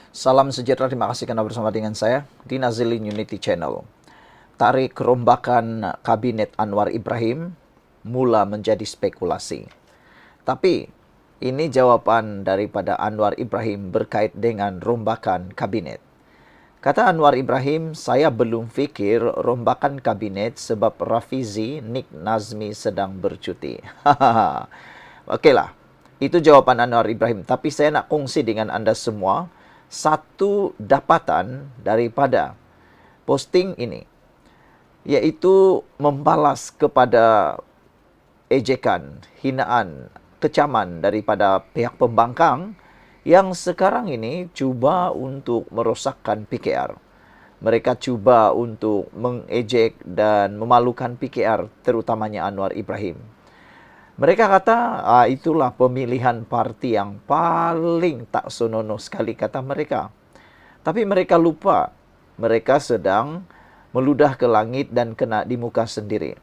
Salam sejahtera, terima kasih karena bersama dengan saya di Nazilin Unity Channel. Tarik rombakan Kabinet Anwar Ibrahim mula menjadi spekulasi. Tapi ini jawaban daripada Anwar Ibrahim berkait dengan rombakan kabinet. Kata Anwar Ibrahim, saya belum fikir rombakan kabinet sebab Rafizi Nik Nazmi sedang bercuti. Okeylah, itu jawapan Anwar Ibrahim. Tapi saya nak kongsi dengan anda semua satu dapatan daripada posting ini, iaitu membalas kepada ejekan, hinaan, kecaman daripada pihak pembangkang yang sekarang ini cuba untuk merosakkan PKR. Mereka cuba untuk mengejek dan memalukan PKR, terutamanya Anwar Ibrahim. Mereka kata, itulah pemilihan parti yang paling tak senonoh sekali, kata mereka. Tapi mereka lupa, mereka sedang meludah ke langit dan kena di muka sendiri.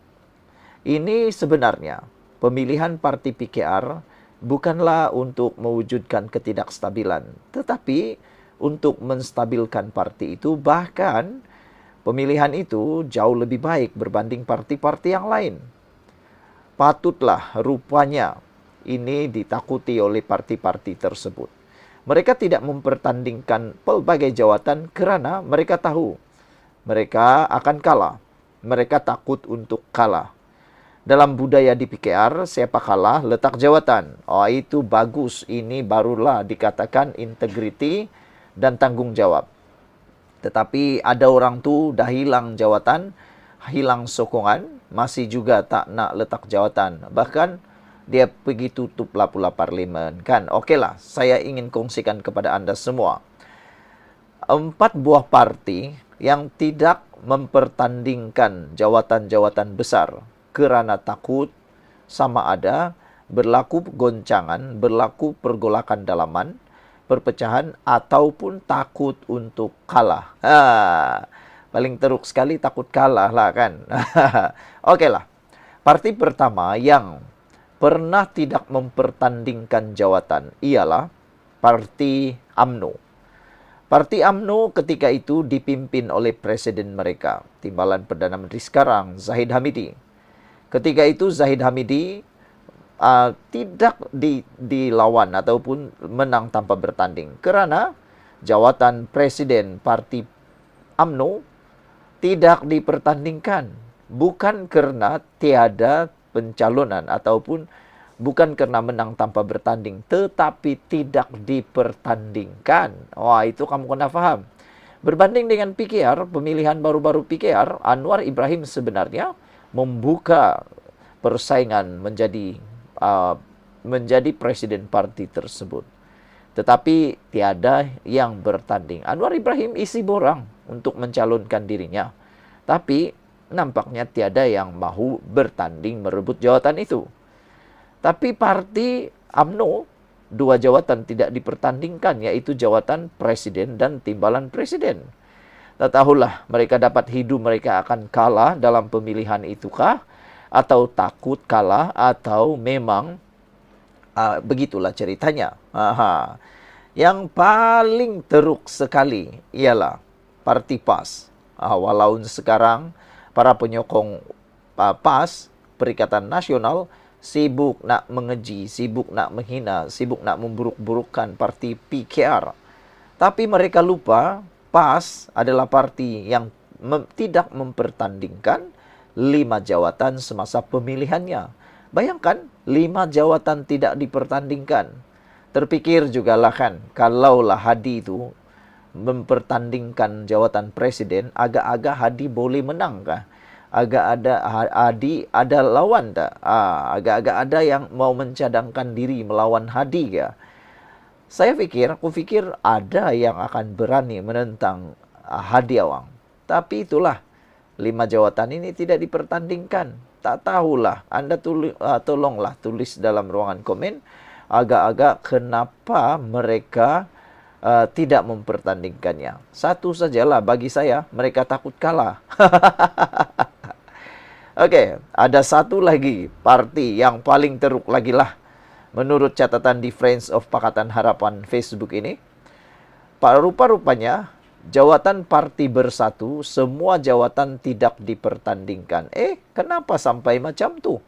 Ini sebenarnya pemilihan parti PKR bukanlah untuk mewujudkan ketidakstabilan, tetapi untuk menstabilkan parti itu. Bahkan pemilihan itu jauh lebih baik berbanding parti-parti yang lain. Patutlah rupanya ini ditakuti oleh parti-parti tersebut. Mereka tidak mempertandingkan pelbagai jawatan kerana mereka tahu mereka akan kalah. Mereka takut untuk kalah. Dalam budaya di PKR, siapa kalah, letak jawatan. Itu bagus. Ini barulah dikatakan integriti dan tanggung jawab. Tetapi ada orang tu dah hilang jawatan, hilang sokongan, masih juga tak nak letak jawatan. Bahkan dia pergi tutuplah pula parlimen. Kan? Okeylah, saya ingin kongsikan kepada anda semua. 4 buah parti yang tidak mempertandingkan jawatan-jawatan besar kerana takut sama ada berlaku goncangan, berlaku pergolakan dalaman, perpecahan ataupun takut untuk kalah. Paling teruk sekali takut kalah lah kan. Okeylah. Parti pertama yang pernah tidak mempertandingkan jawatan ialah Parti UMNO. Parti UMNO ketika itu dipimpin oleh presiden mereka, Timbalan Perdana Menteri sekarang, Zahid Hamidi. Ketika itu Zahid Hamidi tidak dilawan ataupun menang tanpa bertanding kerana jawatan presiden Parti UMNO tidak dipertandingkan. Bukan kerana tiada pencalonan ataupun bukan kerana menang tanpa bertanding, tetapi tidak dipertandingkan. Itu kamu kena faham. Berbanding dengan PKR, pemilihan baru-baru PKR, Anwar Ibrahim sebenarnya membuka persaingan menjadi presiden parti tersebut. Tetapi tiada yang bertanding. Anwar Ibrahim isi borang untuk mencalonkan dirinya. Tapi nampaknya tiada yang mahu bertanding merebut jawatan itu. Tapi parti UMNO, 2 jawatan tidak dipertandingkan, yaitu jawatan presiden dan timbalan presiden. Tak tahulah mereka dapat hidup mereka akan kalah dalam pemilihan itukah, atau takut kalah, atau memang begitulah ceritanya. Yang paling teruk sekali ialah Parti PAS. Walau sekarang para penyokong PAS, Perikatan Nasional, sibuk nak mengeji, sibuk nak menghina, sibuk nak memburuk-burukkan parti PKR. Tapi mereka lupa PAS adalah parti yang tidak mempertandingkan 5 jawatan semasa pemilihannya. Bayangkan, 5 jawatan tidak dipertandingkan. Terpikir jugalah kan, kalaulah Hadi itu mempertandingkan jawatan presiden, agak-agak Hadi boleh menang kah? Agak ada Hadi ada lawan tak? Agak-agak ada yang mau mencadangkan diri melawan Hadi kah? Aku fikir ada yang akan berani menentang Hadi Awang. Tapi itulah, 5 jawatan ini tidak dipertandingkan. Tak tahulah, anda tolonglah tulis dalam ruangan komen, agak-agak kenapa mereka tidak mempertandingkannya. Satu sajalah bagi saya, mereka takut kalah. Okey, ada satu lagi parti yang paling teruk lagi lah menurut catatan di Friends of Pakatan Harapan Facebook ini. Rupa-rupanya jawatan parti bersatu, semua jawatan tidak dipertandingkan. Kenapa sampai macam tu?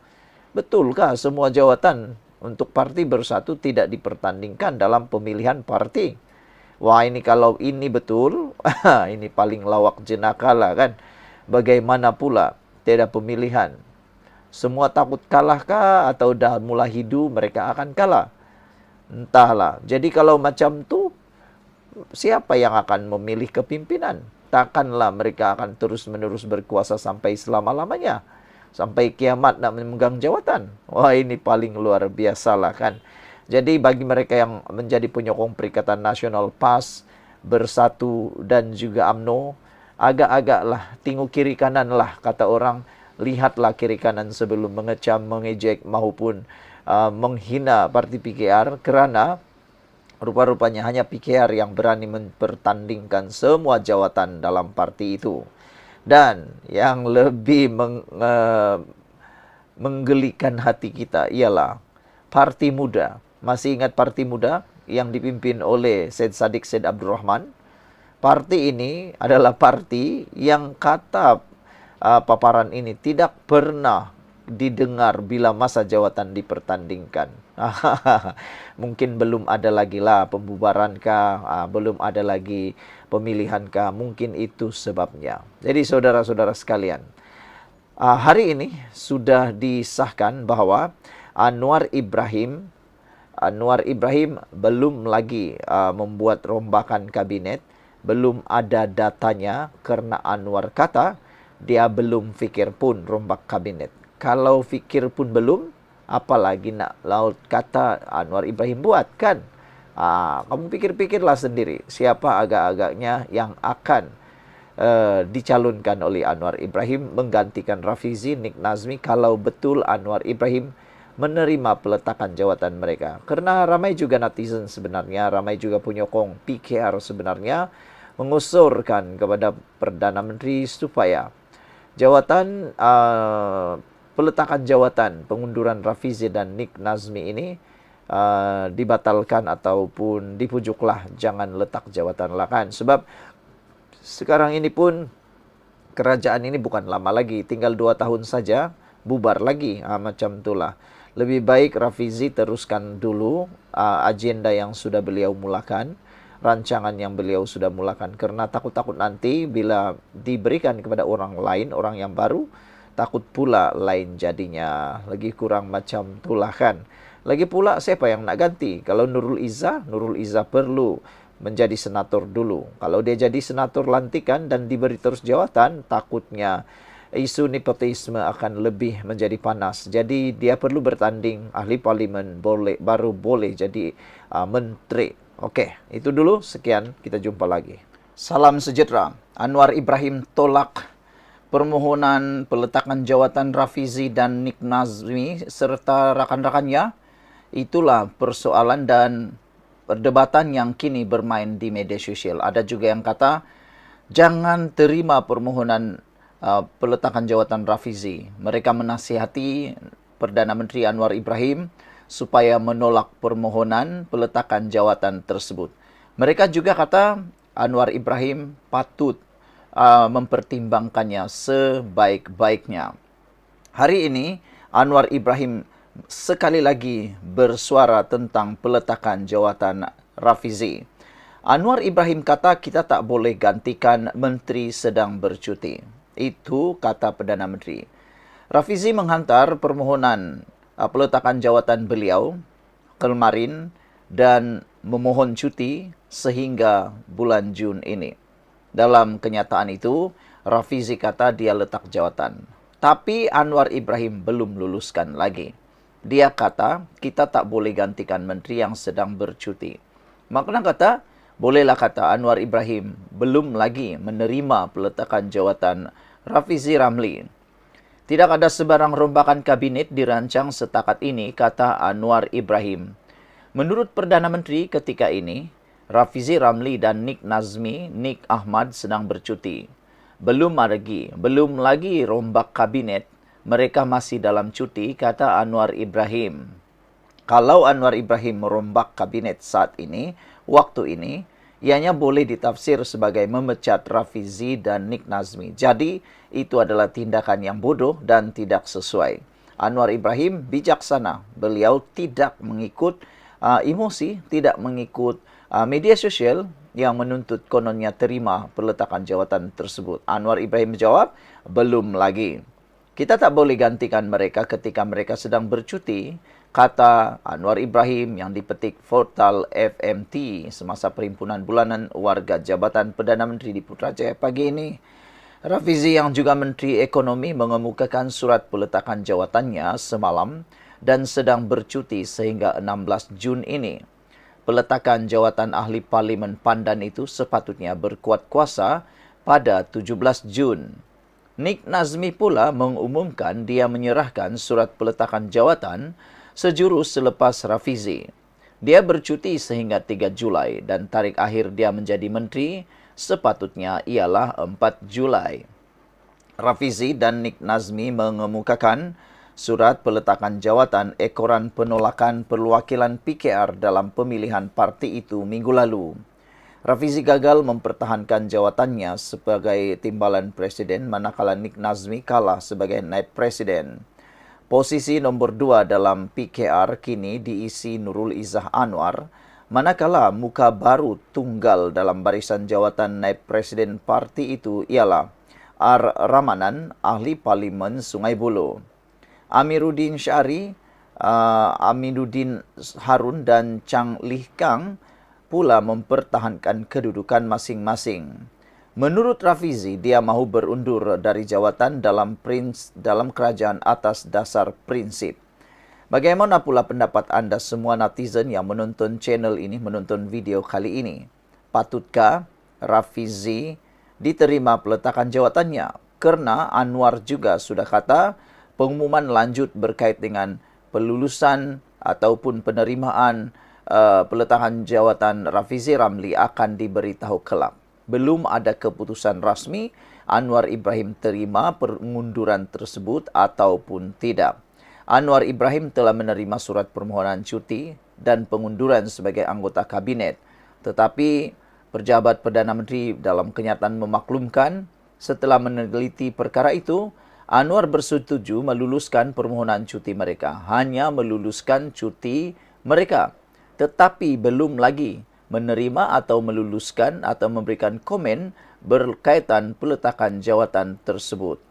Betulkah semua jawatan untuk parti bersatu tidak dipertandingkan dalam pemilihan parti? Wah, ini kalau ini betul, ini paling lawak jenaka lah kan. Bagaimana pula tidak pemilihan? Semua takut kalah kah atau dah mulai hidu mereka akan kalah? Entahlah. Jadi kalau macam tu, siapa yang akan memilih kepimpinan? Takkanlah mereka akan terus-menerus berkuasa sampai selama-lamanya. Sampai kiamat nak memegang jawatan. Wah, ini paling luar biasa lah kan. Jadi bagi mereka yang menjadi penyokong Perikatan Nasional PAS, Bersatu dan juga UMNO, agak-agaklah tengok kiri kanan lah kata orang. Lihatlah kiri kanan sebelum mengecam, mengejek maupun menghina parti PKR, kerana rupa-rupanya hanya PKR yang berani mempertandingkan semua jawatan dalam parti itu. Dan yang lebih menggelikan hati kita ialah Parti Muda. Masih ingat Parti Muda yang dipimpin oleh Syed Saddiq Syed Abdul Rahman? Parti ini adalah parti yang kata paparan ini tidak pernah didengar bila masa jawatan dipertandingkan. Mungkin belum ada lagi lah pembubaran kah, belum ada lagi pemilihan kah, mungkin itu sebabnya. Jadi saudara-saudara sekalian, hari ini sudah disahkan bahwa Anwar Ibrahim belum lagi membuat rombakan kabinet, belum ada datanya karena Anwar kata dia belum fikir pun rombak kabinet. Kalau fikir pun belum, apalagi nak laut kata Anwar Ibrahim buat kan? Kamu pikir-pikirlah sendiri siapa agak-agaknya yang akan dicalonkan oleh Anwar Ibrahim menggantikan Rafizi, Nick Nazmi kalau betul Anwar Ibrahim menerima peletakan jawatan mereka. Karena ramai juga netizen sebenarnya, ramai juga penyokong PKR sebenarnya mengusurkan kepada Perdana Menteri supaya jawatan peletakan jawatan pengunduran Rafizi dan Nick Nazmi ini dibatalkan ataupun dipujuklah, jangan letak jawatan lah kan. Sebab sekarang ini pun kerajaan ini bukan lama lagi, tinggal 2 tahun saja bubar lagi, macam itulah. Lebih baik Rafizi teruskan dulu agenda yang sudah beliau mulakan, rancangan yang beliau sudah mulakan, karena takut-takut nanti bila diberikan kepada orang lain, orang yang baru, takut pula lain jadinya, lagi kurang macam itulah kan. Lagi pula siapa yang nak ganti? Kalau Nurul Izzah perlu menjadi senator dulu. Kalau dia jadi senator lantikan dan diberi terus jawatan, takutnya isu nepotisme akan lebih menjadi panas. Jadi dia perlu bertanding ahli parlimen, baru boleh jadi menteri. Oke, itu dulu. Sekian, kita jumpa lagi. Salam sejahtera. Anwar Ibrahim tolak permohonan peletakan jawatan Rafizi dan Nick Nazmi serta rakan-rakannya. Itulah persoalan dan perdebatan yang kini bermain di media sosial. Ada juga yang kata, jangan terima permohonan peletakan jawatan Rafizi. Mereka menasihati Perdana Menteri Anwar Ibrahim supaya menolak permohonan peletakan jawatan tersebut. Mereka juga kata Anwar Ibrahim patut mempertimbangkannya sebaik-baiknya. Hari ini Anwar Ibrahim sekali lagi bersuara tentang peletakan jawatan Rafizi. Anwar Ibrahim kata kita tak boleh gantikan menteri sedang bercuti. Itu kata Perdana Menteri. Rafizi menghantar permohonan peletakan jawatan beliau kemarin dan memohon cuti sehingga bulan Jun ini. Dalam kenyataan itu, Rafizi kata dia letak jawatan. Tapi Anwar Ibrahim belum luluskan lagi. Dia kata kita tak boleh gantikan menteri yang sedang bercuti. Makna kata, bolehlah kata Anwar Ibrahim belum lagi menerima peletakan jawatan Rafizi Ramli. Tidak ada sebarang rombakan kabinet dirancang setakat ini, kata Anwar Ibrahim. Menurut Perdana Menteri ketika ini, Rafizi Ramli dan Nick Nazmi, Nick Ahmad sedang bercuti. Belum lagi rombak kabinet, mereka masih dalam cuti, kata Anwar Ibrahim. Kalau Anwar Ibrahim merombak kabinet saat ini, waktu ini, Ianya boleh ditafsir sebagai memecat Rafizi dan Nik Nazmi. Jadi, itu adalah tindakan yang bodoh dan tidak sesuai. Anwar Ibrahim bijaksana. Beliau tidak mengikut emosi, tidak mengikut media sosial yang menuntut kononnya terima peletakan jawatan tersebut. Anwar Ibrahim menjawab, belum lagi. Kita tak boleh gantikan mereka ketika mereka sedang bercuti, kata Anwar Ibrahim yang dipetik portal FMT semasa perhimpunan bulanan warga Jabatan Perdana Menteri di Putrajaya pagi ini. Rafizi yang juga Menteri Ekonomi mengemukakan surat peletakan jawatannya semalam dan sedang bercuti sehingga 16 Jun ini. Peletakan jawatan ahli Parlimen Pandan itu sepatutnya berkuat kuasa pada 17 Jun. Nik Nazmi pula mengumumkan dia menyerahkan surat peletakan jawatan sejurus selepas Rafizi. Dia bercuti sehingga 3 Julai dan tarikh akhir dia menjadi menteri sepatutnya ialah 4 Julai. Rafizi dan Nik Nazmi mengemukakan surat peletakan jawatan ekoran penolakan perwakilan PKR dalam pemilihan parti itu minggu lalu. Rafizi gagal mempertahankan jawatannya sebagai timbalan presiden manakala Nik Nazmi kalah sebagai naib presiden. Posisi nombor 2 dalam PKR kini diisi Nurul Izzah Anwar, manakala muka baru tunggal dalam barisan jawatan naib presiden parti itu ialah R. Ramanan, ahli Parlimen Sungai Buloh. Amiruddin Syari, Aminuddin Harun dan Chang Lih Kang pula mempertahankan kedudukan masing-masing. Menurut Rafizi, dia mahu berundur dari jawatan dalam kerajaan atas dasar prinsip. Bagaimana pula pendapat anda semua netizen yang menonton channel ini, menonton video kali ini? Patutkah Rafizi diterima peletakan jawatannya? Kerana Anwar juga sudah kata pengumuman lanjut berkait dengan pelulusan ataupun penerimaan peletakan jawatan Rafizi Ramli akan diberitahu kelak. Belum ada keputusan rasmi Anwar Ibrahim terima pengunduran tersebut ataupun tidak. Anwar Ibrahim telah menerima surat permohonan cuti dan pengunduran sebagai anggota kabinet. Tetapi pejabat Perdana Menteri dalam kenyataan memaklumkan setelah meneliti perkara itu, Anwar bersetuju meluluskan permohonan cuti mereka. Hanya meluluskan cuti mereka. Tetapi belum lagi menerima atau meluluskan atau memberikan komen berkaitan peletakan jawatan tersebut.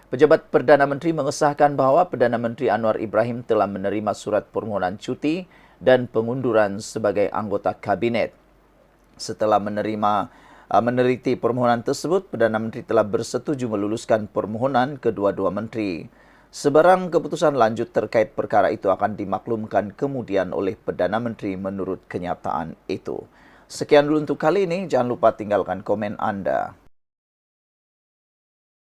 Pejabat Perdana Menteri mengesahkan bahawa Perdana Menteri Anwar Ibrahim telah menerima surat permohonan cuti dan pengunduran sebagai anggota kabinet. Setelah meneliti permohonan tersebut, Perdana Menteri telah bersetuju meluluskan permohonan kedua-dua menteri. Sebarang keputusan lanjut terkait perkara itu akan dimaklumkan kemudian oleh Perdana Menteri menurut kenyataan itu. Sekian dulu untuk kali ini. Jangan lupa tinggalkan komen anda.